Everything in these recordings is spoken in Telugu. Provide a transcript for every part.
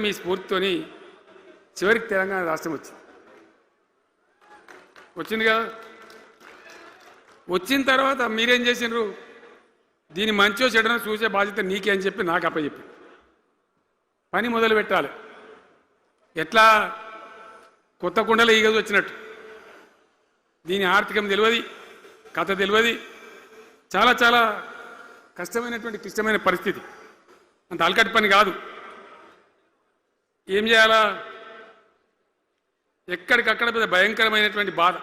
మీ స్ఫూర్తితోని చివరికి తెలంగాణ రాష్ట్రం వచ్చింది కదా. వచ్చిన తర్వాత మీరేం చేసినారు? దీని మంచో చెడనో చూసే బాధ్యత నీకే అని చెప్పి నాకు అప్పచెప్పి పని మొదలు పెట్టాలి. ఎట్లా కొత్త కుండలో ఈగలు వచ్చినట్టు. దీని ఆర్థికం తెలియదు, కథ తెలియదు. చాలా చాలా కష్టమైనటువంటి క్లిష్టమైన పరిస్థితి. అంత అలకటి పని కాదు. ఏం చేయాలా? ఎక్కడికక్కడ పెద్ద భయంకరమైనటువంటి బాధ,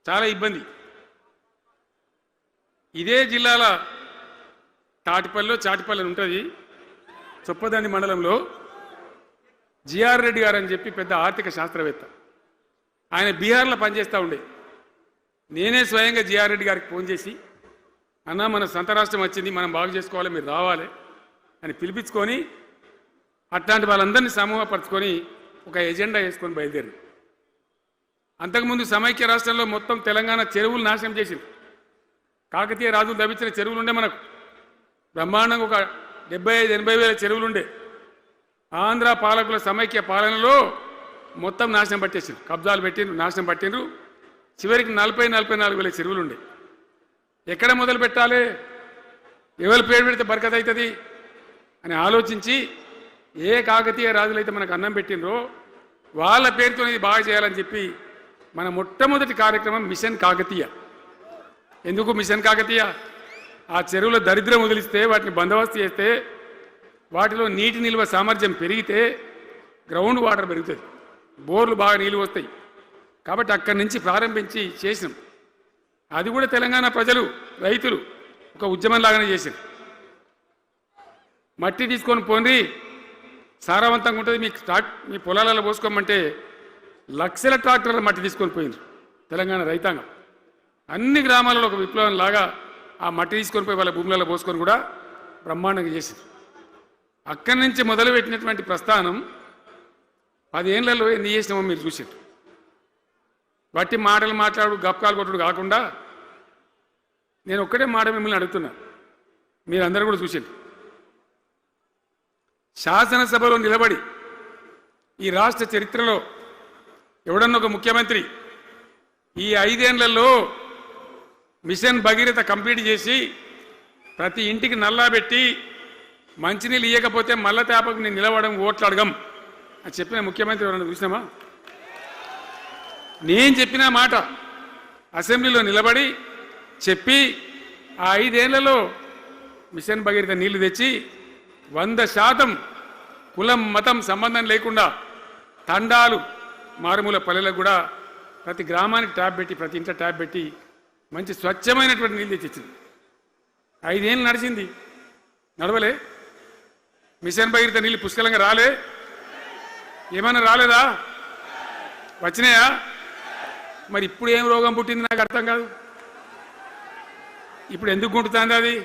చాలా ఇబ్బంది. ఇదే జిల్లాల చాటిపల్లి ఉంటుంది, చొప్పదండి మండలంలో. జిఆర్ రెడ్డి గారు అని చెప్పి పెద్ద ఆర్థిక శాస్త్రవేత్త, ఆయన బీహార్లో పనిచేస్తూ ఉండే. నేనే స్వయంగా జిఆర్ రెడ్డి గారికి ఫోన్ చేసి, అన్నా మన సొంత రాష్ట్రం వచ్చింది, మనం బాగు చేసుకోవాలి, మీరు రావాలి అని పిలిపించుకొని అట్లాంటి వాళ్ళందరినీ సమూహపరచుకొని ఒక ఎజెండా వేసుకొని బయలుదేరి. అంతకుముందు సమైక్య రాష్ట్రంలో మొత్తం తెలంగాణ చెరువులు నాశనం చేసింది. కాకతీయ రాజులు తవ్వించిన చెరువులు ఉండే, మనకు బ్రహ్మాండంగా ఒక 75-80 వేల చెరువులు ఉండే. ఆంధ్ర పాలకుల సమైక్య పాలనలో మొత్తం నాశనం పట్టేసిండ్రు, కబ్జాలు పెట్టిండ్రు, నాశనం పట్టిండ్రు. చివరికి 40-44 వేల చెరువులు ఉండే. ఎక్కడ మొదలు పెట్టాలి, ఎవరి పేరు పెడితే బరకత అవుతుంది అని ఆలోచించి, ఏ కాకతీయ రాజులైతే మనకు అన్నం పెట్టినరో వాళ్ళ పేరుతో ఇది బాగా చేయాలని చెప్పి మన మొట్టమొదటి కార్యక్రమం మిషన్ కాకతీయ. ఎందుకు మిషన్ కాకతీయ? ఆ చెరువుల దరిద్రం వదిలిస్తే, వాటిని బందోబస్తు చేస్తే, వాటిలో నీటి నిల్వ సామర్థ్యం పెరిగితే గ్రౌండ్ వాటర్ పెరుగుతుంది, బోర్లు బాగా నీళ్ళు వస్తాయి. కాబట్టి అక్కడి నుంచి ప్రారంభించి చేసినాం. అది కూడా తెలంగాణ ప్రజలు, రైతులు ఒక ఉద్యమంలాగానే చేశారు. మట్టి తీసుకొని పోండి, సారవంతంగా ఉంటుంది, మీ పొలాలలో పోసుకోమంటే లక్షల ట్రాక్టర్ల మట్టి తీసుకొని పోయింది తెలంగాణ రైతాంగం. అన్ని గ్రామాలలో ఒక విప్లవం లాగా ఆ మట్టి తీసుకొని పోయి వాళ్ళ భూములలో పోసుకొని కూడా బ్రహ్మాండంగా చేసింది. అక్కడి నుంచి మొదలుపెట్టినటువంటి ప్రస్థానం 10 ఏళ్లలో ఎన్ని చేసినామో మీరు చూసారు. బట్టి మాటలు మాట్లాడు, గప్కాలు కొట్టుడు కాకుండా నేను ఒక్కటే మాట మిమ్మల్ని అడుగుతున్నా, మీరందరూ కూడా చూసారు. శాసనసభలో నిలబడి ఈ రాష్ట్ర చరిత్రలో ఎవడన్నా ఒక ముఖ్యమంత్రి ఈ 5 ఏళ్లలో మిషన్ భగీరథ కంప్లీట్ చేసి ప్రతి ఇంటికి నల్లా పెట్టి మంచినీళ్ళు ఇవ్వకపోతే మల్ల తేపకు నేను నిలవడం, ఓట్లు అడగం అని చెప్పిన ముఖ్యమంత్రి ఎవరన్నా చూసినామా? నేను చెప్పిన మాట అసెంబ్లీలో నిలబడి చెప్పి ఆ 5 ఏళ్లలో మిషన్ భగీరథ నీళ్లు తెచ్చి 100% కులం మతం సంబంధం లేకుండా తండాలు, మారుమూల పల్లెలకు కూడా ప్రతి గ్రామానికి ట్యాప్ పెట్టి, ప్రతి ఇంట్లో ట్యాప్ పెట్టి మంచి స్వచ్ఛమైనటువంటి నీళ్ళు తెచ్చిచ్చింది. 5 ఏళ్ళు నడిచింది, నడవలే. మిషన్ భగీరథ నీళ్ళు పుష్కలంగా రాలే? ఏమైనా రాలేదా? వచ్చినాయా? మరి ఇప్పుడు ఏం రోగం పుట్టింది నాకు అర్థం కాదు. ఇప్పుడు ఎందుకు గుంటుతుంది అది?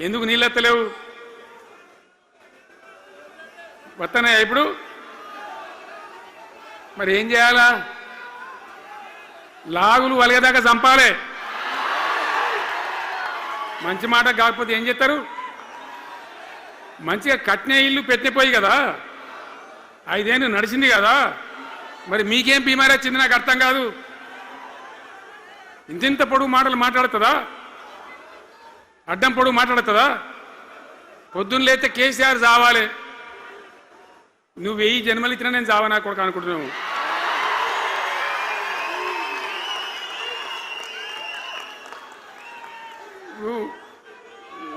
ఎందుకు నీళ్ళు ఎత్తలేవు? వస్తున్నాయా ఇప్పుడు? మరి ఏం చేయాలా? లాగులు వలగదాకా చంపాలే. మంచి మాట కాకపోతే ఏం చేస్తారు? మంచిగా కట్నే ఇల్లు పెట్టిపోయి కదా, 5 ఏళ్ళు నడిచింది కదా, మరి మీకేం బీమారీ వచ్చింది నాకు అర్థం కాదు. ఇంత పొడుగు మాటలు మాట్లాడుతుందా? అడ్డం పొడుగు మాట్లాడుతుందా? పొద్దున్న లేతే కేసీఆర్ చావాలి, నువ్వు 1000 జన్మలు ఇచ్చినా నేను చావా నాకు కూడా అనుకుంటున్నావు.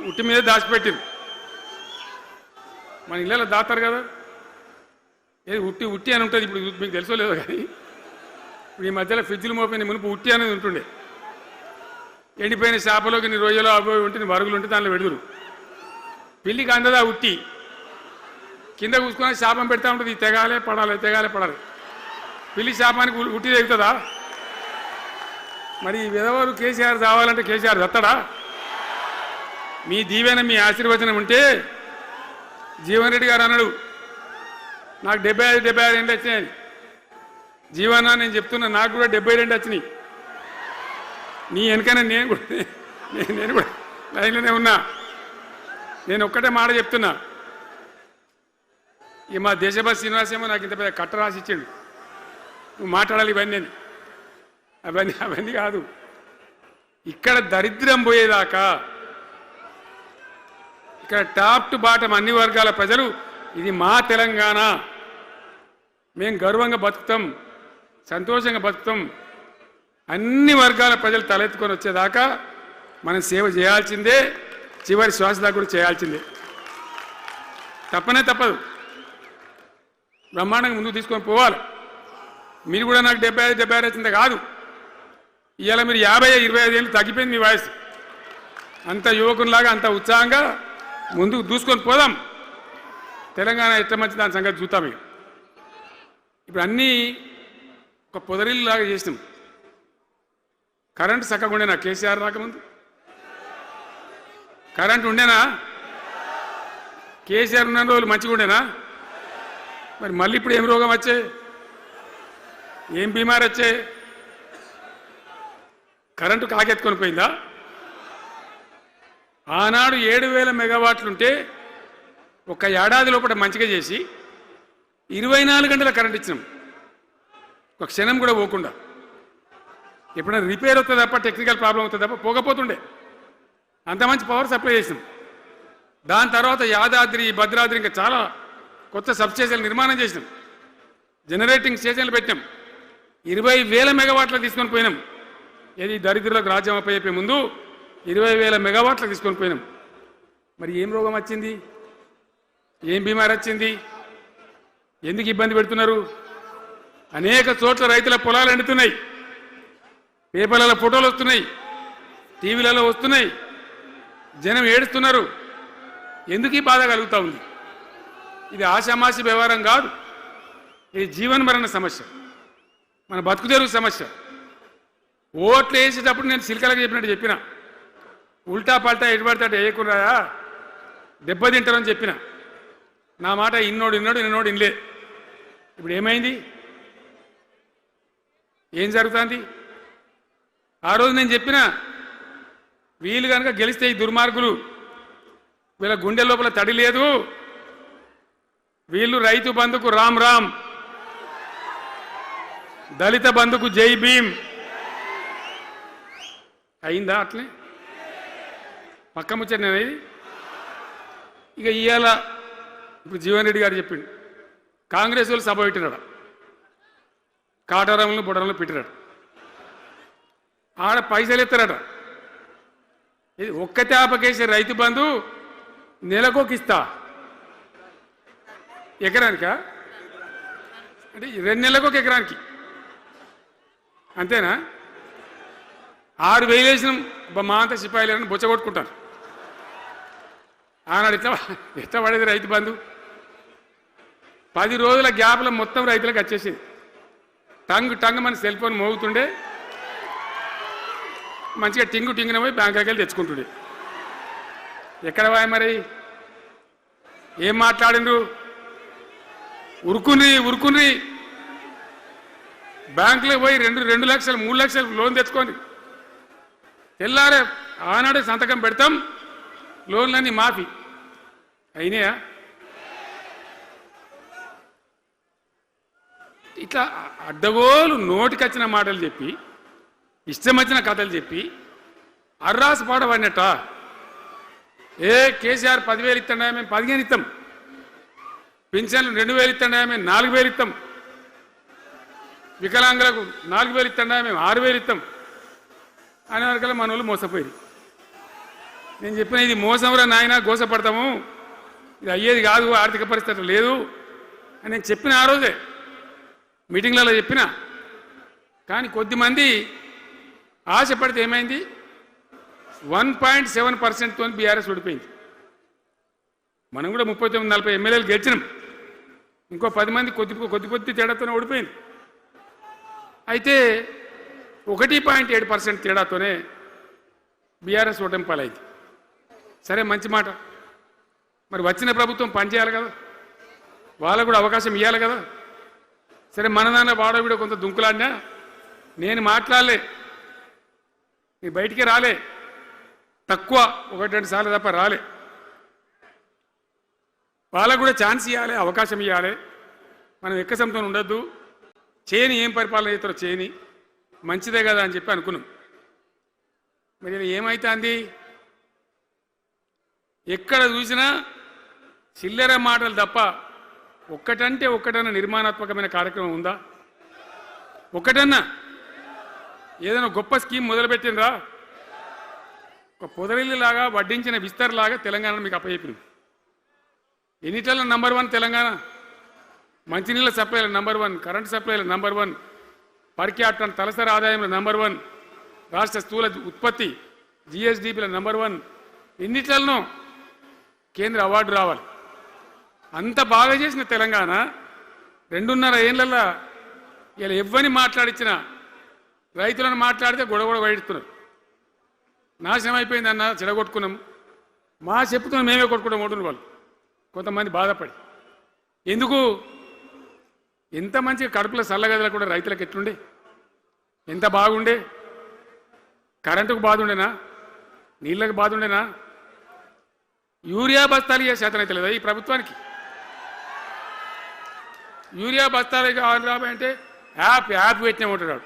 ఉట్టి మీద దాచిపెట్టింది. మన ఇళ్ళలో దాతారు కదా, ఏది ఉట్టి ఉట్టి అని ఉంటుంది. ఇప్పుడు మీకు తెలుసో లేదో కానీ ఇప్పుడు ఈ మధ్యలో ఫ్రిడ్జ్లు మోపోయిన మునుపు ఉట్టి అనేది ఉంటుండే. ఎండిపోయిన చేపలోకి నీ రొయ్యలో అవి ఉంటుంది, మరుగులు ఉంటే దానిలో పెడుదురు. పిల్లికి అందదా ఉట్టి, కింద కూసుకొని శాపం పెడతా ఉంటుంది, తెగాలే పడాలి, తెగాలే పడాలి. పిల్లి శాపానికి ఉట్టి తెగుతుందా? మరి విధవారు కేసీఆర్ చావాలంటే కేసీఆర్ చస్తాడా? మీ దీవెన, మీ ఆశీర్వచనం ఉంటే జీవన్ రెడ్డి గారు అన్నాడు, నాకు 75-76 ఏళ్ళు వచ్చినాయి. జీవన నేను చెప్తున్నా, నాకు కూడా 72 వచ్చినాయి. నీ వెనకనే నేను కూడా లైన్లోనే ఉన్నా. నేను ఒక్కటే మాట చెప్తున్నా, ఇక మా దేశభక్తి శ్రీనివాస్ ఏమో నాకు ఇంత పెద్ద కట్ట రాసి ఇచ్చాడు, నువ్వు మాట్లాడాలి ఇవన్నీ అని. అవన్నీ కాదు, ఇక్కడ దరిద్రం పోయేదాకా ఇక్కడ టాప్ టు బాటం అన్ని వర్గాల ప్రజలు ఇది మా తెలంగాణ, మేము గర్వంగా బతుకుతాం, సంతోషంగా బతుకుతాం, అన్ని వర్గాల ప్రజలు తలెత్తుకొని వచ్చేదాకా మనం సేవ చేయాల్సిందే, చివరి శ్వాస దాకా కూడా చేయాల్సిందే, తప్పనే తప్పదు. బ్రహ్మాండంగా ముందుకు తీసుకొని పోవాలి. మీరు కూడా నాకు 75 వచ్చింది కాదు, ఇవాళ మీరు 50-25 ఏళ్ళు తగ్గిపోయింది మీ వయసు. అంత యువకునిలాగా అంత ఉత్సాహంగా ముందుకు దూసుకొని పోదాం. తెలంగాణ ఎట్లా మంచి దాని సంగతి చూద్దాం. ఇప్పుడు అన్నీ ఒక పొదరిల్లాగా చేసినాం. కరెంటు చక్కగా ఉండేనా కేసీఆర్ రాకముందు? కరెంటు ఉండేనా? కేసీఆర్ ఉన్న రోజులు మంచిగా ఉండేనా? మరి మళ్ళీ ఇప్పుడు ఏం రోగం వచ్చే, ఏం బీమారు వచ్చే? కరెంటు కాకెత్తుకొని పోయిందా? ఆనాడు 7,000 మెగావాట్లుంటే ఒక ఏడాది లోపల మంచిగా చేసి 24 గంటల కరెంట్ ఇచ్చినాం, ఒక క్షణం కూడా పోకుండా. ఎప్పుడైనా రిపేర్ అవుతుంది తప్ప, టెక్నికల్ ప్రాబ్లం అవుతుంది తప్ప పోకపోతుండే, అంత మంచి పవర్ సప్లై చేసినాం. దాని తర్వాత యాదాద్రి, భద్రాద్రి ఇంకా చాలా కొత్త సబ్స్టేషన్లు నిర్మాణం చేసినాం, జనరేటింగ్ స్టేషన్లు పెట్టినాం, 20,000 మెగావాట్లకు తీసుకొని పోయినాం. ఏది దరిద్రులకు రాజ్యం అప్పయ్యే ముందు 20,000 మెగావాట్లకు తీసుకొని పోయినాం. మరి ఏం రోగం వచ్చింది, ఏం బీమారి వచ్చింది, ఎందుకు ఇబ్బంది పెడుతున్నారు? అనేక చోట్ల రైతుల పొలాలు ఎండుతున్నాయి, పేపర్లలో ఫోటోలు వస్తున్నాయి, టీవీలలో వస్తున్నాయి, జనం ఏడుస్తున్నారు. ఎందుకు ఈ బాధ కలుగుతూ ఉంది? ఇది ఆషామాషి వ్యవహారం కాదు, ఇది జీవన మరణ సమస్య, మన బతుకుదెరువు సమస్య. ఓట్లు వేసేటప్పుడు నేను సిల్కలకు చెప్పినట్టు చెప్పిన, ఉల్టా పల్టా ఎటుపడితే అటు వేయకున్నారా దెబ్బతింటారని చెప్పిన. నా మాట ఇన్నోడు ఇనలే. ఇప్పుడు ఏమైంది, ఏం జరుగుతుంది? ఆ రోజు నేను చెప్పిన, వీళ్ళు కనుక గెలిస్తే ఈ దుర్మార్గులు, వీళ్ళ గుండె లోపల తడి లేదు, వీళ్ళు రైతు బంధుకు రామ్ రామ్, దళిత బంధుకు జై భీమ్. అయిందా? అట్లే పక్క ముచ్చట అనేది. ఇక ఇవాళ ఇప్పుడు జీవన్ రెడ్డి గారు చెప్పిండు, కాంగ్రెస్ వాళ్ళు సభ పెట్టినాడు, కాటారంలో బుడరంలో పెట్టినాడు, ఆడ పైసలు ఎత్తారట. ఇది ఒక్క తేపకేసే రైతు బంధు నెలకొక ఇస్తా, ఎకరానికా అంటే 2 నెలలకు ఒక ఎకరానికి అంతేనా? 6,000 వేసినాం, మా అంత సిపాయిలని బొచ్చగొట్టుకుంటారు. ఆనాడు ఎట్లా పడేది రైతు బంధు? 10 రోజుల గ్యాప్లో మొత్తం రైతులకు వచ్చేసింది. టంగ్ మన సెల్ ఫోన్ మోగుతుండే, మంచిగా టింగున పోయి బ్యాంకుకి వెళ్ళి తెచ్చుకుంటుండే. ఎక్కడ పోయి మరి? ఏం మాట్లాడిండ్రు? ఉరుకుని బ్యాంకులో పోయి 2 లక్షలు 3 లక్షలు లోన్ తెచ్చుకొని తెల్లారే ఆనాడే సంతకం పెడతాం, లోన్లన్నీ మాఫీ అయినాయా? ఇట్లా అడ్డగోలు నోటికొచ్చిన మాటలు చెప్పి, ఇష్టం వచ్చిన కథలు చెప్పి అర్రాసు పాడబడినట్ట. కేసీఆర్ 10,000 ఇస్తాడా, మేము 15 ఇస్తాం, పింఛన్లు 2,000 ఇస్తాడా, మేము 4,000 ఇస్తాం, వికలాంగులకు 4,000 ఇస్తాడా, మేము 6,000 ఇస్తాం అనే వరకల్లా మన వాళ్ళు మోసపోయి. నేను చెప్పిన, ఇది మోసంరా నాయన, గోసపడతాము, ఇది అయ్యేది కాదు, ఆర్థిక పరిస్థితి లేదు అని నేను చెప్పిన. ఆ రోజే మీటింగ్లలో చెప్పిన. కానీ కొద్దిమంది ఆశపడితే ఏమైంది, 1.7%తో బీఆర్ఎస్ ఓడిపోయింది. మనం కూడా 39-40 ఎమ్మెల్యేలు గెలిచినాం, ఇంకో 10 మంది కొద్ది తేడాతోనే ఓడిపోయింది. అయితే 1.7% తేడాతోనే బీఆర్ఎస్ ఓటమి పాలైంది. సరే, మంచి మాట. మరి వచ్చిన ప్రభుత్వం పనిచేయాలి కదా, వాళ్ళకు కూడా అవకాశం ఇవ్వాలి కదా. సరే, మన దాన్ని వాడవిడ కొంత దుంకులాడినా నేను మాట్లాడలే, నీ బయటికి రాలే, తక్కువ 1-2 సార్లు తప్ప రాలే. వాళ్ళకు కూడా ఛాన్స్ ఇవ్వాలి, అవకాశం ఇవ్వాలి. మనం ఎక్కసంతో ఉండొద్దు, చేయని ఏం పరిపాలన చేస్తారో చేయని, మంచిదే కదా అని చెప్పి అనుకున్నాం. మరి ఏమైతుంది? ఎక్కడ చూసినా చిల్లర మాటలు తప్ప ఒక్కటంటే ఒక్కటన్నా నిర్మాణాత్మకమైన కార్యక్రమం ఉందా? ఒక్కటన్నా ఏదైనా గొప్ప స్కీమ్ మొదలుపెట్టినరా? ఒక పొదరిల్లులాగా వడ్డించిన విస్తరలాగా తెలంగాణ మీకు అప్పచెప్పింది. ఎన్నిట్లలో నంబర్ 1 తెలంగాణ. మంచినీళ్ళ సప్లైలో నంబర్ 1, కరెంటు సప్లైలో నంబర్ 1, పర్ క్యాపిటల్ తలసరి ఆదాయంలో నంబర్ 1, రాష్ట్ర స్థూల ఉత్పత్తి జిఎస్డిపిలో నంబర్ 1. ఎన్నిట్లనో కేంద్ర అవార్డు రావాలి. అంత బాగా చేసిన తెలంగాణ 2.5 ఏళ్లలో ఇలా ఎవ్వని మాట్లాడించినా రైతులను మాట్లాడితే గొడవ వైడుతున్నారు. నాశనం అయిపోయింది అన్న, చెడగొట్టుకున్నాం. మా చెప్పుతున్న మేమే కొట్టుకుంటాం ఓటున్న వాళ్ళు కొంతమంది బాధపడి. ఎందుకు? ఎంత మంచిగా కడుపుల చల్లగదలు కూడా రైతులకు ఎట్లుండే, ఎంత బాగుండే. కరెంటుకు బాధ ఉండేనా? నీళ్ళకు బాధ ఉండేనా? యూరియా బస్తాలు ఇయ్యే శాతం అయితే లేదా ఈ ప్రభుత్వానికి? యూరియా బస్తాలు కావాలి రాబోయంటే యాప్ పెట్టినే ఉంటాడు.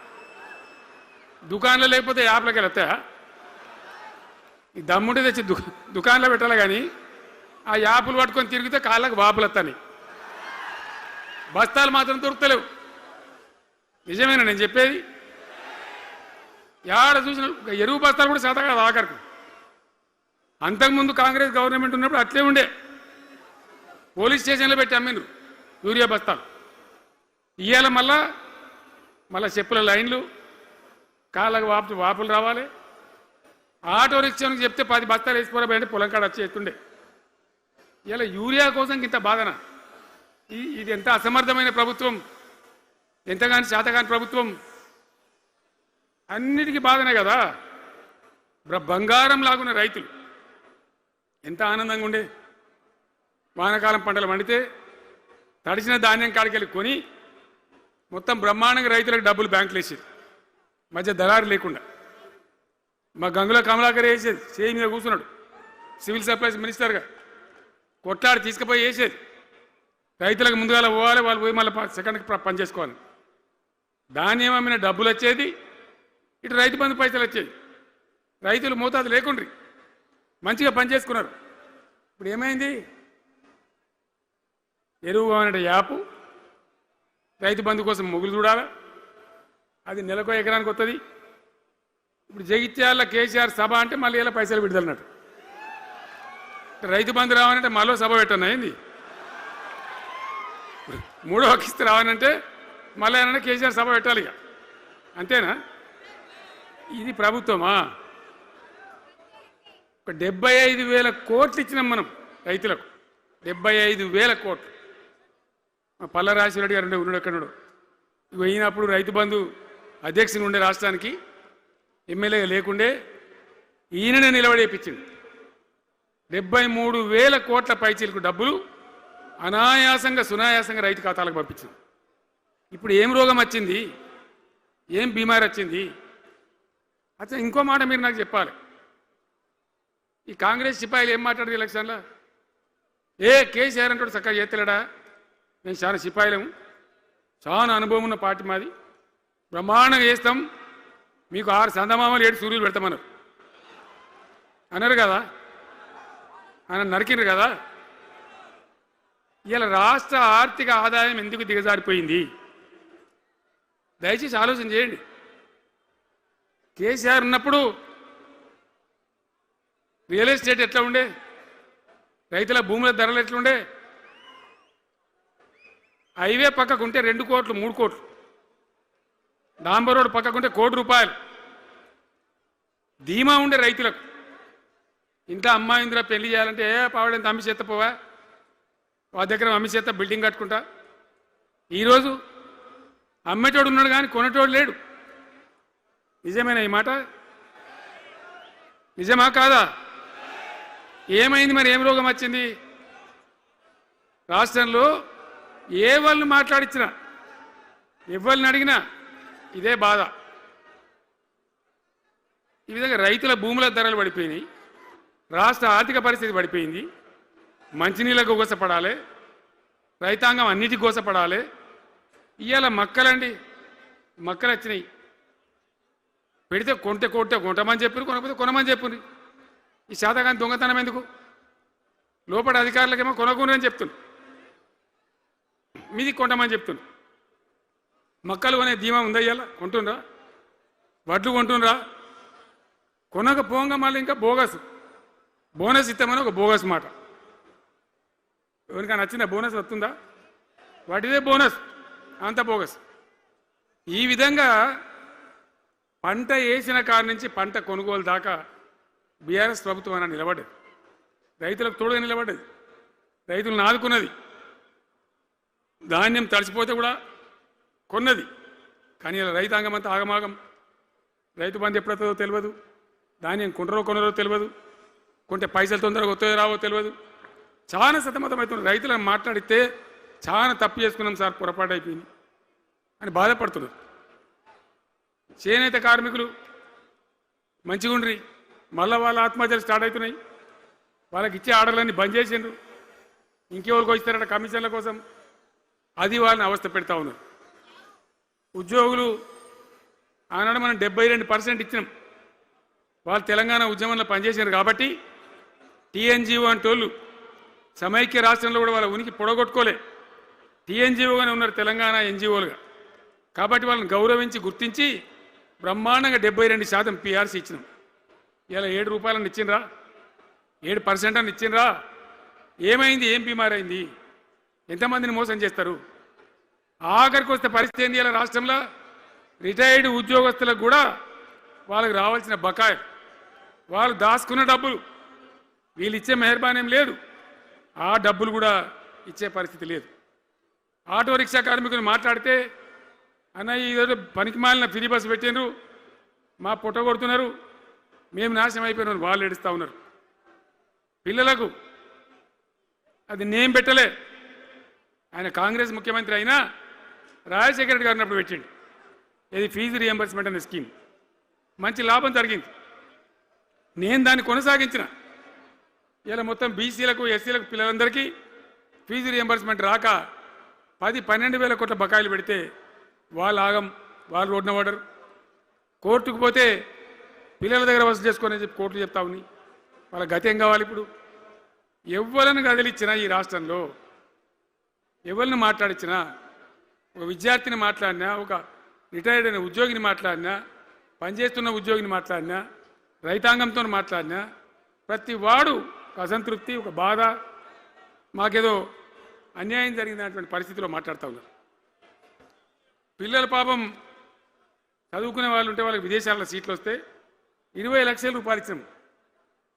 దుకాణంలో లేకపోతే యాప్లోకి వెళ్తాయా? ఈ దమ్ముంటే తెచ్చి దుకాణంలో పెట్టాలి, కానీ ఆ యాప్లు పట్టుకొని తిరిగితే కాళ్ళకు వాపులు వస్తాయి. బస్తాలు మాత్రం దొరుకుతలేవు. నిజమేనా నేను చెప్పేది? యాడ చూసిన ఎరువు బస్తాలు కూడా శాతం కాదు ఆఖరికి. అంతకుముందు కాంగ్రెస్ గవర్నమెంట్ ఉన్నప్పుడు అట్లే ఉండే, పోలీస్ స్టేషన్లో పెట్టి అమ్మిండ్రు యూరియా బస్తాలు. ఇవాళ మళ్ళా చెప్పుల లైన్లు, కాళ్ళకు వాపులు రావాలి. ఆటో రిక్షానికి చెప్తే 10 బస్తాలు వేసిపోరాబోయంటే పొలం కాడ వచ్చి ఎత్తుండే. ఇలా యూరియా కోసం ఇంత బాధన? ఇది ఎంత అసమర్థమైన ప్రభుత్వం, ఎంతగాని శాతగాని ప్రభుత్వం. అన్నిటికీ బాధనే కదా. బంగారం లాగున్న రైతులు ఎంత ఆనందంగా ఉండే. వానాకాలం పంటలు పండితే తడిసిన ధాన్యం కాడికెళ్ళి కొని మొత్తం బ్రహ్మాండంగా రైతులకు డబ్బులు బ్యాంకులు వేసేది, మధ్య దళారు లేకుండా. మా గంగుల కమలాకర్ వేసేది, చేయి మీద కూర్చున్నాడు సివిల్ సప్లైస్ మినిస్టర్గా, కొట్లాడి తీసుకుపోయి వేసేది. రైతులకు ముందుగా పోవాలి, వాళ్ళు పోయి మళ్ళీ సెకండ్కి పని చేసుకోవాలి. ధాన్యం అమ్మిన డబ్బులు వచ్చేది, ఇటు రైతు బంధు పైసలు వచ్చేది. రైతులు మోతాదు లేకుండ్రి, మంచిగా పనిచేసుకున్నారు. ఇప్పుడు ఏమైంది? ఎరువు అనే యాపు, రైతు బంధు కోసం మొగులు చూడాలా, అది నెలకో ఎకరానికి వస్తుంది. ఇప్పుడు జగిత్యాల కేసీఆర్ సభ అంటే మళ్ళీ ఇలా పైసలు విడుదలన్నట్టు. రైతు బంధు రావాలంటే మళ్ళీ సభ పెట్టన్నా ఏంది? 3వ కిస్తీ రావాలంటే మళ్ళీ ఏమన్నా కేసీఆర్ సభ పెట్టాలి ఇక, అంతేనా? ఇది ప్రభుత్వమా? ఒక 75,000 కోట్లు ఇచ్చినాం మనం రైతులకు. 75,000 కోట్లు. మా పల్ల రాజశేఖర గారు ఉన్నాడు ఎక్కడున్నాడు. అయినప్పుడు రైతు బంధు అధ్యక్షుని ఉండే రాష్ట్రానికి, ఎమ్మెల్యేగా లేకుండే, ఈయననే నిలబడేపించింది. 73,000 కోట్ల పైచీలకు డబ్బులు అనాయాసంగా సునాయాసంగా రైతు ఖాతాలకు పంపించింది. ఇప్పుడు ఏం రోగం వచ్చింది, ఏం బీమారి వచ్చింది? అచ్చా, ఇంకో మాట మీరు నాకు చెప్పాలి. ఈ కాంగ్రెస్ సిపాయిలు ఏం మాట్లాడదు ఎలక్షన్లో? కేసీఆర్ అంటాడు చక్కగా చేస్తలేడా, మేము చాలా సిపాయిలము, చాలా అనుభవం ఉన్న పార్టీ మాది, బ్రహ్మాండంగా చేస్తాం, మీకు 6 చందమామలు 7 సూర్యులు పెడతామన్నారు అన్నారు కదా, ఆయన నరికినారు కదా. ఇలా రాష్ట్ర ఆర్థిక ఆదాయం ఎందుకు దిగజారిపోయింది? దయచేసి ఆలోచన చేయండి. కేసీఆర్ ఉన్నప్పుడు రియల్ ఎస్టేట్ ఎట్లా ఉండే, రైతుల భూముల ధరలు ఎట్లుండే? హైవే పక్కకుంటే 2 కోట్లు 3 కోట్లు, డాంబర్ రోడ్ పక్కకుంటే ₹1 కోటి ధీమా ఉండే రైతులకు. ఇంట్లో అమ్మాయిందిరా పెళ్లి చేయాలంటే పావడంత అమ్మి చేత పోవా, వాళ్ళ దగ్గర అమ్మి చేత బిల్డింగ్ కట్టుకుంటా. ఈరోజు అమ్మేటోడు ఉన్నాడు కానీ కొనేటోడు లేడు. నిజమేనా ఈ మాట? నిజమా కాదా? ఏమైంది మరి? ఏం రోగం వచ్చింది? రాష్ట్రంలో ఏ వాళ్ళని మాట్లాడించినా, ఎవరిని అడిగినా ఇదే బాధ. ఈ విధంగా రైతుల భూముల ధరలు పడిపోయినాయి, రాష్ట్ర ఆర్థిక పరిస్థితి పడిపోయింది, మంచినీళ్ళకు గోసపడాలి, రైతాంగం అన్నిటికీ గోసపడాలి. ఇవాళ మక్కలండి, మక్కలు వచ్చినాయి. పెడితే కొంటమని చెప్పారు, కొనకపోతే కొనమని చెప్పారు. ఈ శాతకాని దొంగతనం ఎందుకు? లోపల అధికారులకేమో కొనకూడదని చెప్తున్నారు, మీది కొంటమని చెప్తున్నారు. మక్కలు కొనే ధీమా ఉందా? ఇవాళ కొంటుండ్రా? వడ్లు కొంటుండ్రా? కొనకపోగా మళ్ళీ ఇంకా బోనస్ ఇస్తామని ఒక బోగస్ మాట. ఎవరికైనా నచ్చిన బోనస్ వస్తుందా? వాటిదే బోనస్, అంత బోగస్. ఈ విధంగా పంట వేసిన కాడి నుంచి పంట కొనుగోలు దాకా బీఆర్ఎస్ ప్రభుత్వం అన్న నిలబడ్డది, రైతులకు తోడుగా నిలబడ్డది, రైతులను ఆదుకున్నది. ధాన్యం తడిసిపోతే కూడా కొన్నది. కానీ ఇలా రైతాంగం అంతా ఆగమాగం. రైతు బంధు ఎప్పుడవుతుందో తెలియదు, ధాన్యం కొనరో తెలియదు, కొంటే పైసలు తొందరగా వస్తాయో రావో తెలియదు. చాలా సతమతమవుతున్నారు. రైతులను మాట్లాడితే చాలా తప్పు చేసుకున్నాం సార్, పొరపాటు అయిపోయింది అని బాధపడుతున్నారు. చేనేత కార్మికులు మంచిగా ఉండ్రి, మళ్ళీ వాళ్ళ ఆత్మహత్యలు స్టార్ట్ అవుతున్నాయి. వాళ్ళకి ఇచ్చే ఆర్డర్లన్నీ బంద్ చేసిండ్రు. ఇంకెవరికి ఇస్తారట కమిషన్ల కోసం, అది వాళ్ళని అవస్థ పెడతా ఉన్నారు. ఉద్యోగులు ఆనాడు మనం 72% ఇచ్చినాం. వాళ్ళు తెలంగాణ ఉద్యమంలో పనిచేశారు కాబట్టి టీఎన్జిఓ అంటోళ్ళు సమైక్య రాష్ట్రంలో కూడా వాళ్ళ ఉనికి పొడగొట్టుకోలే. టీఎన్జిఓగానే ఉన్నారు తెలంగాణ ఎన్జిఓలుగా. కాబట్టి వాళ్ళని గౌరవించి గుర్తించి బ్రహ్మాండంగా 72% పిఆర్సీ ఇచ్చినాం. ఇలా 7 రూపాయలను ఇచ్చిండ్రా, 7% అని ఇచ్చిండ్రా? ఏమైంది? ఏం బీమారైంది? ఎంతమందిని మోసం చేస్తారు? ఆఖరికి వస్తే పరిస్థితి ఏంది? ఇలా రాష్ట్రంలో రిటైర్డ్ ఉద్యోగస్తులకు కూడా వాళ్ళకి రావాల్సిన బకాయి, వాళ్ళు దాచుకున్న డబ్బులు వీళ్ళు ఇచ్చే మెహర్బానేం లేదు, ఆ డబ్బులు కూడా ఇచ్చే పరిస్థితి లేదు. ఆటో రిక్షా కార్మికులు మాట్లాడితే అన్నయ్య ఈరోజు పనికి మాలిన ఫ్రీ బస్సు పెట్టినారు, మా పుట్ట కొడుతున్నారు, మేము నాశనం అయిపోయినారు, వాళ్ళు ఏడుస్తూ ఉన్నారు. పిల్లలకు అది నేమ్ పెట్టలే. ఆయన కాంగ్రెస్ ముఖ్యమంత్రి అయినా రాజశేఖర రెడ్డి గారు అప్పుడు పెట్టిండు ఇది ఫీజు రియంబర్స్మెంట్ అనే స్కీమ్. మంచి లాభం జరిగింది. నేను దాన్ని కొనసాగించిన. ఇలా మొత్తం బీసీలకు ఎస్సీలకు పిల్లలందరికీ ఫీజు రియంబర్స్మెంట్ రాక 10-12 వేల కోట్ల బకాయిలు పెడితే వాళ్ళు ఆగం, వాళ్ళు రోడ్డున పడరు. కోర్టుకు పోతే పిల్లల దగ్గర వసూలు చేసుకొని చెప్పి కోర్టులు చెప్తా ఉన్నాయి. వాళ్ళ గతి ఏం కావాలి? ఇప్పుడు ఎవరిని కదిలిచ్చినా ఈ రాష్ట్రంలో, ఎవరిని మాట్లాడించినా, ఒక విద్యార్థిని మాట్లాడినా, ఒక రిటైర్డ్ అయిన ఉద్యోగిని మాట్లాడినా, పనిచేస్తున్న ఉద్యోగిని మాట్లాడినా, రైతాంగంతో మాట్లాడినా, ప్రతి వాడు ఒక అసంతృప్తి, ఒక బాధ, మాకేదో అన్యాయం జరిగినటువంటి పరిస్థితిలో మాట్లాడుతూ ఉన్నారు. పిల్లల పాపం చదువుకునే వాళ్ళు ఉంటే వాళ్ళకి విదేశాల్లో సీట్లు వస్తే 20 లక్షల రూపాయలు ఇచ్చాం.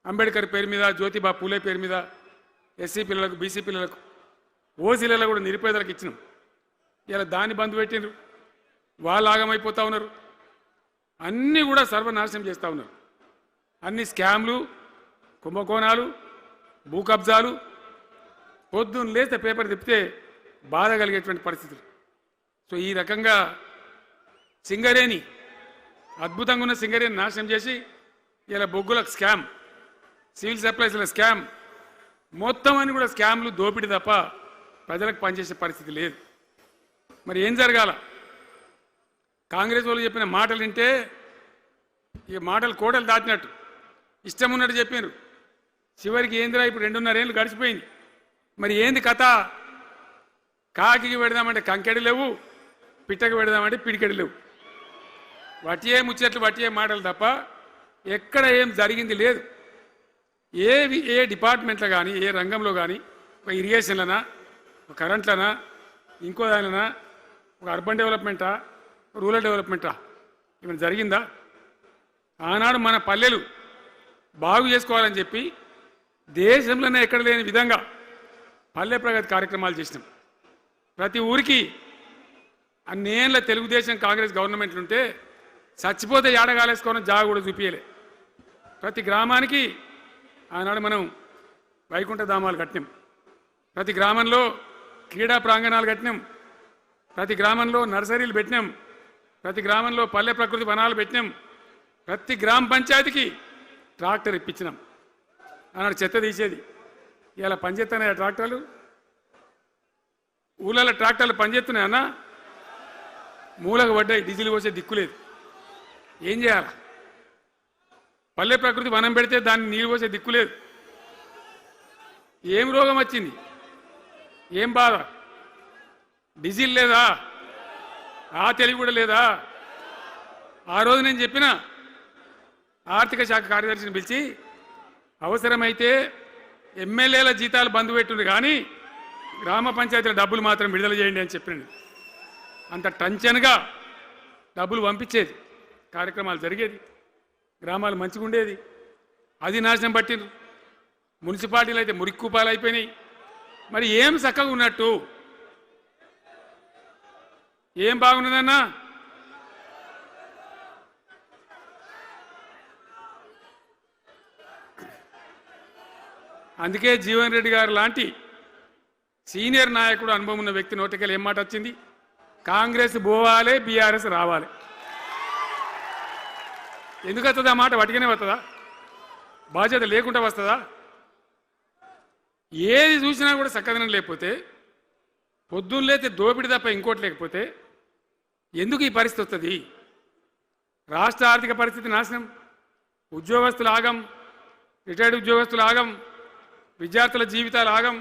అంబేద్కర్ పేరు మీద, జ్యోతిబా పూలే పేరు మీద, ఎస్సీ పిల్లలకు, బీసీ పిల్లలకు, ఓసీలలో కూడా నిరుపేదలకు ఇచ్చినాం. ఇలా దాన్ని బంద్ పెట్టినారు. వాళ్ళు ఆగమైపోతూ ఉన్నారు. అన్నీ కూడా సర్వనాశనం చేస్తూ ఉన్నారు. అన్ని స్కామ్లు, కుంభకోణాలు, భూ కబ్జాలు. పొద్దున్న లేస్తే పేపర్ తిప్పితే బాధ కలిగేటువంటి పరిస్థితులు. సో ఈ రకంగా సింగరేణి, అద్భుతంగా ఉన్న సింగరేణి నాశనం చేసి ఇలా బొగ్గులకు స్కామ్, సివిల్ సప్లైస్ల స్కామ్, మొత్తం అని కూడా స్కామ్లు, దోపిడీ తప్ప ప్రజలకు పనిచేసే పరిస్థితి లేదు. మరి ఏం జరగాల? కాంగ్రెస్ వాళ్ళు చెప్పిన మాటలు వింటే ఈ మాటలు కోటలు దాటినట్టు ఇష్టం ఉన్నట్టు చెప్పారు. చివరికి ఏందిరా ఇప్పుడు 2.5 ఏళ్ళు గడిచిపోయింది. మరి ఏంది కథ? కాకికి పెడదామంటే కంకెడి లేవు, పిట్టకి పెడదామంటే పిడికెడి లేవు. వటియే ముచ్చట్లు, వటియే మాటలు తప్ప ఎక్కడ ఏం జరిగింది లేదు. ఏ డిపార్ట్మెంట్లో కానీ, ఏ రంగంలో కానీ, ఒక ఇరిగేషన్లనా, ఒక కరెంట్లనా, ఇంకో దానిలనా, ఒక అర్బన్ డెవలప్మెంటా, రూరల్ డెవలప్మెంటా ఏమైనా జరిగిందా? ఆనాడు మన పల్లెలు బాగు చేసుకోవాలని చెప్పి దేశంలోనే ఎక్కడ లేని విధంగా పల్లె ప్రగతి కార్యక్రమాలు చేసినాం. ప్రతి ఊరికి అన్నేళ్ళ తెలుగుదేశం కాంగ్రెస్ గవర్నమెంట్లు ఉంటే చచ్చిపోతే ఏడగాలేసుకోవడం జాగా కూడా చూపించలే. ప్రతి గ్రామానికి ఆనాడు మనం వైకుంఠ ధామాలు కట్టినాం. ప్రతి గ్రామంలో క్రీడా ప్రాంగణాలు కట్టినాం. ప్రతి గ్రామంలో నర్సరీలు పెట్టినాం. ప్రతి గ్రామంలో పల్లె ప్రకృతి వనాలు పెట్టినాం. ప్రతి గ్రామ పంచాయతీకి ట్రాక్టర్ ఇప్పించినాం. ఆనాడు చెత్త తీసేది. ఇలా పనిచేస్తున్నాయా ట్రాక్టర్లు? ఊళ్ళలో ట్రాక్టర్లు పనిచేస్తున్నాయన్నా? మూలకు పడ్డాయి, డీజిల్ పోసే దిక్కులేదు. ఏం చేయాలి? పల్లె ప్రకృతి వనం పెడితే దాన్ని నీళ్ళు పోసే దిక్కులేదు. ఏం రోగం వచ్చింది? ఏం బాధ? డీజిల్ లేదా? ఆ తెలివి కూడా లేదా? ఆ రోజు నేను చెప్పిన ఆర్థిక శాఖ కార్యదర్శిని పిలిచి అవసరమైతే ఎమ్మెల్యేల జీతాలు బంద్ పెట్టుంది, కానీ గ్రామ పంచాయతీల డబ్బులు మాత్రం విడుదల చేయండి అని చెప్పినండి. అంత టెన్షన్గా డబ్బులు పంపించేది, కార్యక్రమాలు జరిగేది, గ్రామాలు మంచిగా ఉండేది. అది నాశనం పట్టిండ్రు. మున్సిపాలిటీలు అయితే మురిక్కుపాలు అయిపోయినాయి. మరి ఏం చక్కగా ఉన్నట్టు? ఏం బాగున్నదన్నా? అందుకే జీవన్ రెడ్డి గారు లాంటి సీనియర్ నాయకుడు, అనుభవం ఉన్న వ్యక్తి నోటికెళ్ళి ఏం మాట వచ్చింది? కాంగ్రెస్ పోవాలి, బీఆర్ఎస్ రావాలి. ఎందుకు వస్తుందా మాట? వటికనే వస్తుందా? బాధ్యత లేకుండా వస్తుందా? ఏది చూసినా కూడా చక్కదనం లేకపోతే, పొద్దున్న లేతే దోపిడి తప్ప ఇంకోటి లేకపోతే ఎందుకు ఈ పరిస్థితి వస్తుంది? రాష్ట్ర ఆర్థిక పరిస్థితి నాశనం, ఉద్యోగస్తులు ఆగం, రిటైర్డ్ ఉద్యోగస్తులు ఆగం, విద్యార్థుల జీవితాలు ఆగం,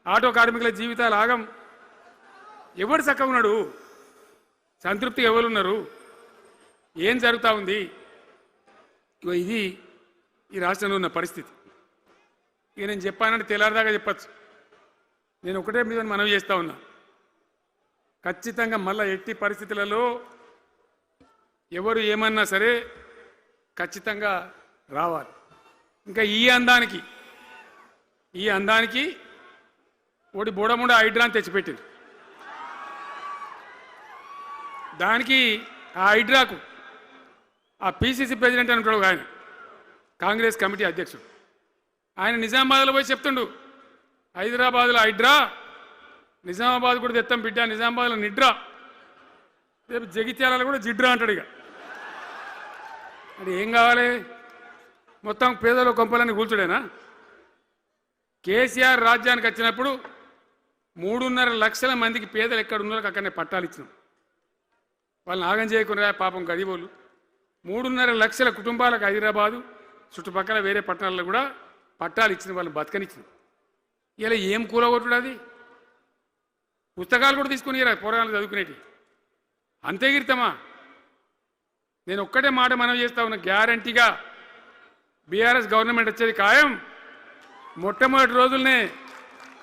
ఆటో కార్మికుల జీవితాలు ఆగం. ఎవరు చక్కగా ఉన్నాడు? సంతృప్తిగా ఎవరున్నారు? ఏం జరుగుతూ ఉంది? ఇది ఈ రాష్ట్రంలో ఉన్న పరిస్థితి. ఇక నేను చెప్పానంటే తెల్లారదాకా చెప్పచ్చు. నేను ఒకటే మీద మనవి చేస్తూ ఉన్నా, ఖచ్చితంగా మళ్ళీ ఎట్టి పరిస్థితులలో ఎవరు ఏమన్నా సరే ఖచ్చితంగా రావాలి. ఇంకా ఈ అందానికి ఒకటి బోడముండ హైడ్రాని తెచ్చిపెట్టింది. దానికి ఆ హైడ్రాకు ఆ పిసిసి ప్రెసిడెంట్ అని ఉంటాడు ఆయన, కాంగ్రెస్ కమిటీ అధ్యక్షుడు, ఆయన నిజామాబాద్లో పోయి చెప్తుండు, హైదరాబాద్లో హైడ్రా, నిజామాబాద్ కూడా తెత్తాం బిడ్డ, నిజామాబాద్లో నిడ్రా, రేపు జగిత్యాలలో కూడా జిడ్రా అంటాడు. ఇక అది ఏం కావాలి? మొత్తం పేదల కొంపలన్నీ కూల్చుడేనా? కేసీఆర్ రాజ్యానికి వచ్చినప్పుడు 3.5 లక్షల మందికి పేదలు ఎక్కడ ఉన్నారో అక్కడనే పట్టాలు ఇచ్చినాం. వాళ్ళని ఆగం చేయకుండా పాపం గరీబోళ్ళు 3.5 లక్షల కుటుంబాలకు హైదరాబాదు చుట్టుపక్కల వేరే పట్టణాల్లో కూడా పట్టాలు ఇచ్చిన వాళ్ళని బతకనిచ్చిన. ఇలా ఏం కూలగొట్టుడు? అది పుస్తకాలు కూడా తీసుకుని పోరాటాలు చదువుకునేటి అంతే గిరితమా? నేను ఒక్కటే మాట మనవి చేస్తా ఉన్నా, గ్యారంటీగా బీఆర్ఎస్ గవర్నమెంట్ వచ్చేది ఖాయం. మొట్టమొదటి రోజులనే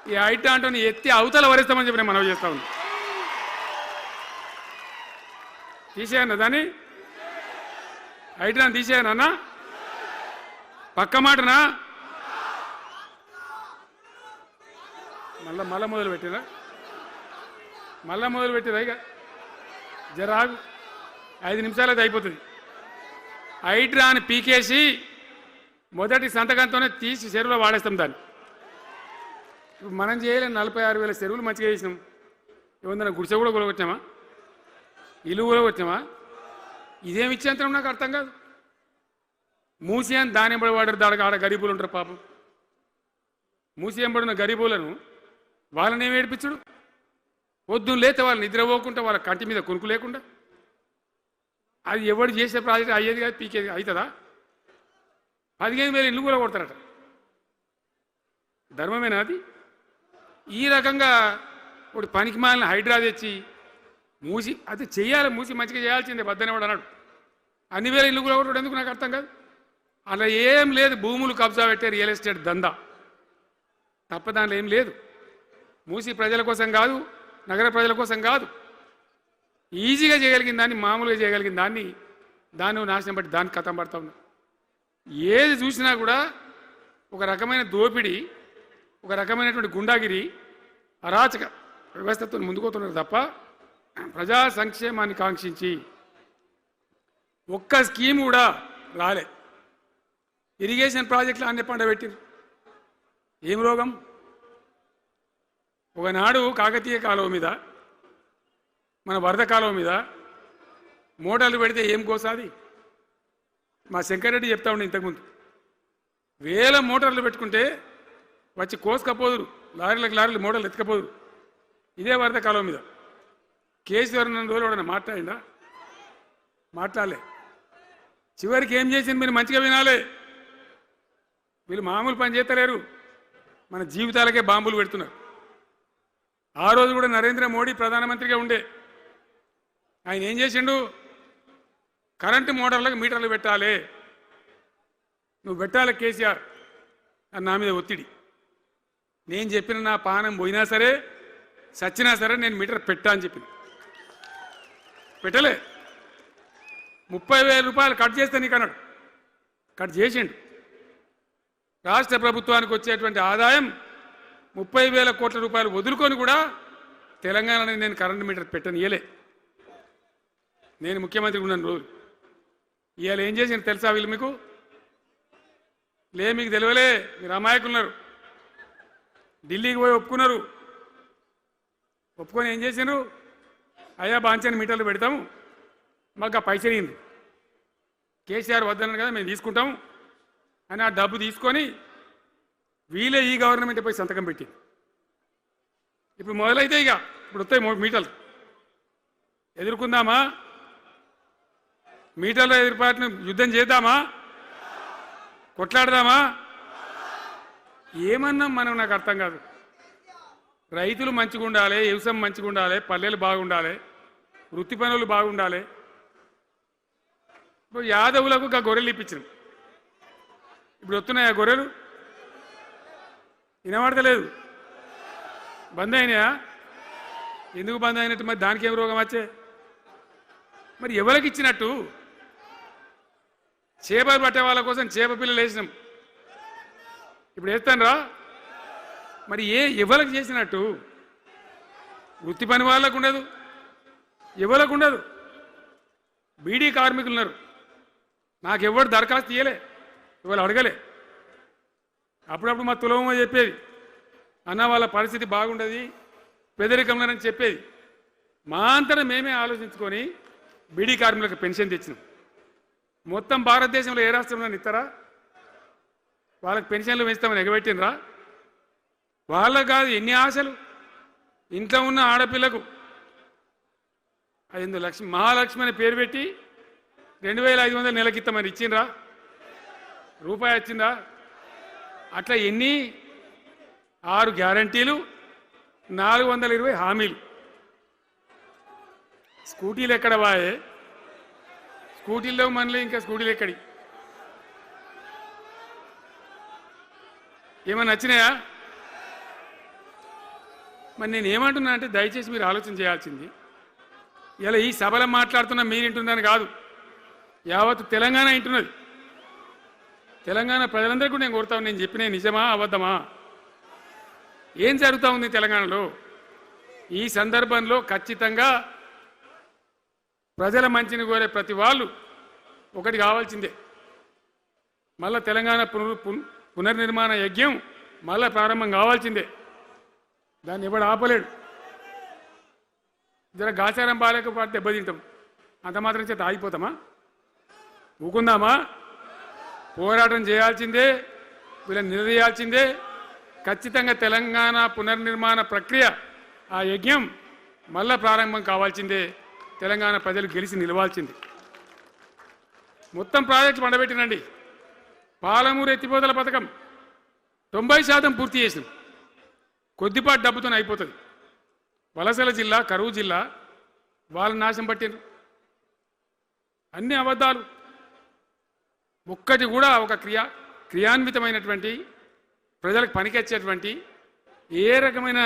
ఈ ఐటాంటోని ఎత్తి అవతల వరేస్తామని చెప్పి నేను మనవి చేస్తా ఉన్నా. తీసేయన్నా దాన్ని, ఐటాన్ని తీసేయనన్నా? పక్క మాటనా? మళ్ళా మొదలు పెట్టిరా? ఇక జరాగు, 5 నిమిషాలు అది అయిపోతుంది. హైడ్రాని పీకేసి మొదటి సంతకంతోనే తీసి చెరువులో వాడేస్తాం దాన్ని. ఇప్పుడు మనం చేయలేం. 46,000 చెరువులు మంచిగా చేసినాం. ఏమన్నా గుడిసె కూడా కొలగొచ్చామా? ఇల్లు కూడా వచ్చామా? ఇదేమి ఇచ్చేంతరం నాకు అర్థం కాదు. మూసి అని దాని ఎంబడి వాడారు, దానికి ఆడ గరీబులు ఉంటారు పాపం. మూసి ఎంబడిన గరీబులను వాళ్ళని ఏమి ఏడిపించుడు? పొద్దున్న లేతే వాళ్ళు నిద్రపోకుండా, వాళ్ళ కంటి మీద కొనుక్కు లేకుండా, అది ఎవడు చేసే ప్రాజెక్ట్ అయ్యేది కాదు, పీకేది అవుతుందా? 15,000 ఇల్లు కూడా కొడతారట. ధర్మమేనా అది? ఈ రకంగా ఒకటి పనికి మాలిన హైడ్రా తెచ్చి మూసి అది చెయ్యాలి, మూసి మంచిగా చేయాల్సిందే బద్దనేవాడు అన్నాడు. అన్ని వేల ఇల్లు కూడా కొట్టడం ఎందుకు నాకు అర్థం కాదు. అలా ఏం లేదు, భూములు కబ్జా పెట్టే రియల్ ఎస్టేట్ దందా తప్ప దానిలో ఏం లేదు. మూసి ప్రజల కోసం కాదు, నగర ప్రజల కోసం కాదు, ఈజీగా చేయగలిగిన దాన్ని, మామూలుగా చేయగలిగిన దాన్ని నాశనం బట్టి దాన్ని కథం పడతా ఉన్నా. ఏది చూసినా కూడా ఒక రకమైన దోపిడీ, ఒక రకమైనటువంటి గుండాగిరి, అరాచక వ్యవస్థతో ముందుకోతున్నారు తప్ప ప్రజా సంక్షేమాన్ని కాంక్షించి ఒక్క స్కీమ్ కూడా రాలే. ఇరిగేషన్ ప్రాజెక్టులు అన్ని పండబెట్టిరు. ఏం రోగం? ఒకనాడు కాకతీయ కాలువ మీద, మన వరద కాలువ మీద మోటార్లు పెడితే ఏం కోసాది? మా శంకరెడ్డి చెప్తా ఉండే ఇంతకుముందు, 1000 మోటార్లు పెట్టుకుంటే వచ్చి కోసుకపోదురు, లారీలకు లారీలు మోడలు ఎత్తుకపోదురు. ఇదే వరద కాలం మీద కేసీఆర్ నన్ను రోజులు కూడా మాట్లాడిందా? మాట్లాడలే. చివరికి ఏం చేసింది మీరు మంచిగా వినాలే. వీళ్ళు మామూలు పని చేస్తలేరు, మన జీవితాలకే బాంబులు పెడుతున్నారు. ఆ రోజు కూడా నరేంద్ర మోడీ ప్రధానమంత్రిగా ఉండే ఆయన ఏం చేసిండు? కరెంటు మోటార్లకు మీటర్లు పెట్టాలి, నువ్వు పెట్టాలి కేసీఆర్ అని నా మీద ఒత్తిడి. నేను చెప్పిన నా పానం పోయినా సరే సచ్చినా సరే నేను మీటర్ పెట్టా అని చెప్పింది. పెట్టలే. 30,000 రూపాయలు కట్ చేస్తే నీకు అన్నాడు. కట్ చేసిండు. రాష్ట్ర ప్రభుత్వానికి వచ్చేటువంటి ఆదాయం 30,000 కోట్ల రూపాయలు వదులుకొని కూడా తెలంగాణలో నేను కరెంటు మీటర్ పెట్టనియలే. నేను ముఖ్యమంత్రి ఉన్నాను రోజు. ఇవాళ ఏం చేసింది తెలుసా వీళ్ళు మీకు? మీకు తెలియలే, మీరు అమాయకులున్నారు. ఢిల్లీకి పోయి ఒప్పుకున్నారు. ఒప్పుకొని ఏం చేశారు? అయ్యా బాంచని మీటర్లు పెడతాము, మాకు ఆ పైసలు ఇయ్యండి. కేసీఆర్ వద్దన్నారు కదా మేము తీసుకుంటాము అని ఆ డబ్బు తీసుకొని వీళ్ళే ఈ గవర్నమెంట్ పోయి సంతకం పెట్టి ఇప్పుడు మొదలైతే ఇక ఇప్పుడు వస్తాయి మీటర్లు. ఎదుర్కొందామా? మీటర్ల ఎదురుపాటును యుద్ధం చేద్దామా? కొట్లాడదామా? ఏమన్నా మనం నాకు అర్థం కాదు. రైతులు మంచిగా ఉండాలి, వ్యవసాయం మంచిగా ఉండాలి, పల్లెలు బాగుండాలి, వృత్తి పనులు బాగుండాలి. ఇప్పుడు యాదవులకు ఒక గొర్రెలు ఇప్పించాం. ఇప్పుడు వస్తున్నాయా గొర్రెలు? వినబడతలేదు. బంద్ అయినాయా? ఎందుకు బంద్ అయినట్టు? మరి దానికి ఏం రోగం వచ్చే? మరి ఎవరికి ఇచ్చినట్టు? చేపలు పట్టే వాళ్ళ కోసం చేప పిల్లలు వేసినాం, ఇప్పుడు వేస్తాను రా. మరి ఎవరికి చేసినట్టు? వృత్తి పని వాళ్ళకు ఉండదు, ఎవరికి ఉండదు. బీడీ కార్మికులు ఉన్నారు, నాకెవ్వరు దరఖాస్తు ఇయ్యలే, ఎవరు అడగలే. అప్పుడప్పుడు మా తులమో చెప్పేది, అన్న వాళ్ళ పరిస్థితి బాగుండదు పెదరికంలోనని చెప్పేది. మా అంతటా మేమే ఆలోచించుకొని బీడీ కార్మికులకు పెన్షన్ తెచ్చినాం. మొత్తం భారతదేశంలో ఏ రాష్ట్రంలో ఇస్తారా? వాళ్ళకి పెన్షన్లు పెంచుతామని ఎగబెట్టినరా? వాళ్ళకు కాదు, ఎన్ని ఆశలు. ఇంట్లో ఉన్న ఆడపిల్లకు 5 లక్షలు మహాలక్ష్మి అని పేరు పెట్టి 2,500 నెలకిస్తామని ఇచ్చిండ్రా? రూపాయి వచ్చిందా? అట్లా ఎన్ని 6 గ్యారంటీలు, 420 హామీలు. స్కూటీలు ఎక్కడ వాయే? స్కూటీల్లో మనలే, ఇంకా స్కూటీలు ఎక్కడి? ఏమన్నా నచ్చినాయా? మరి నేను ఏమంటున్నా అంటే దయచేసి మీరు ఆలోచన చేయాల్సింది, ఇలా ఈ సభలో మాట్లాడుతున్నా మీరు వింటున్నాను కాదు, యావత్ తెలంగాణ వింటున్నది. తెలంగాణ ప్రజలందరికీ నేను కోరుతాను, నేను చెప్పిన నిజమా అబద్ధమా? ఏం జరుగుతూ ఉంది తెలంగాణలో? ఈ సందర్భంలో ఖచ్చితంగా ప్రజల మంచిని కోరే ప్రతి వాళ్ళు ఒకటి కావాల్సిందే, మళ్ళా తెలంగాణ పునర్నిర్మాణ యజ్ఞం మళ్ళా ప్రారంభం కావాల్సిందే. దాన్ని ఎవడు ఆపలేడు. జర గాచారం బాలేకపోతే దెబ్బతింటాం, అంత మాత్రం చేత ఆగిపోతామా? ఊకుందామా? పోరాటం చేయాల్సిందే, వీళ్ళని నిలదీయాల్సిందే. ఖచ్చితంగా తెలంగాణ పునర్నిర్మాణ ప్రక్రియ, ఆ యజ్ఞం మళ్ళా ప్రారంభం కావాల్సిందే. తెలంగాణ ప్రజలు గెలిచి నిలవాల్సింది. మొత్తం ప్రాజెక్టు పండబెట్టినండి. పాలమూరు ఎత్తిపోతల పథకం 90% పూర్తి చేసినాం. కొద్దిపాటి డబ్బుతో అయిపోతుంది. వలసల జిల్లా, కరువు జిల్లా వాళ్ళని నాశనం పట్టిండ్రు. అన్ని అబద్ధాలు. ఒక్కటి కూడా ఒక క్రియాన్వితమైనటువంటి ప్రజలకు పనికొచ్చేటువంటి ఏ రకమైన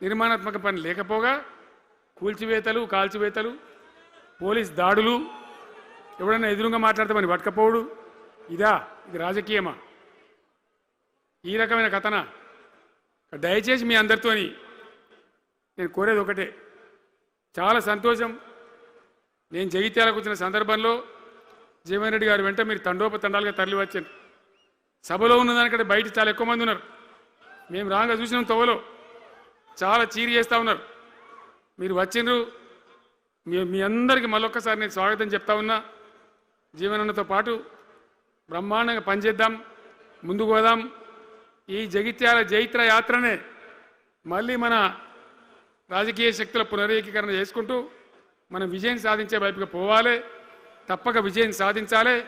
నిర్మాణాత్మక పని లేకపోగా కూల్చివేతలు, కాల్చివేతలు, పోలీస్ దాడులు, ఎవడన్నా ఎదురుగా మాట్లాడతామని పట్టుకపోవడు. ఇది రాజకీయమా? ఈ రకమైన కథన? దయచేసి మీ అందరితోని నేను కోరేది ఒకటే, చాలా సంతోషం. నేను జగిత్యాలకు వచ్చిన సందర్భంలో జీవన్ రెడ్డి గారు వెంట మీరు తండోపతండాలుగా తరలి వచ్చారు. సభలో ఉన్నదానికంటే బయట చాలా ఎక్కువ మంది ఉన్నారు. మేము రాగా చూసినాం, తోవలో చాలా చీరి చేస్తూ ఉన్నారు. మీరు వచ్చిండ్రు. మీ అందరికీ మళ్ళొక్కసారి నేను స్వాగతం చెప్తా ఉన్నా. జీవనన్నతో పాటు బ్రహ్మాండంగా పనిచేద్దాం, ముందుకు పోదాం. ఈ జగిత్యాల జైత్ర యాత్రనే మళ్ళీ మన రాజకీయ శక్తుల పునరేకీకరణ చేసుకుంటూ మనం విజయం సాధించే వైపుగా పోవాలి. తప్పక విజయం సాధించాలి.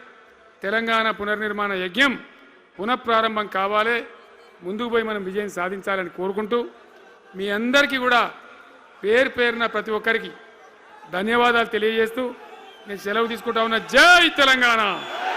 తెలంగాణ పునర్నిర్మాణ యజ్ఞం పునఃప్రారంభం కావాలి. ముందుకు పోయి మనం విజయం సాధించాలని కోరుకుంటూ మీ అందరికీ కూడా పేరు పేరున ప్రతి ఒక్కరికి ధన్యవాదాలు తెలియజేస్తూ నేను సెలవు తీసుకుంటా ఉన్నా. జై తెలంగాణ.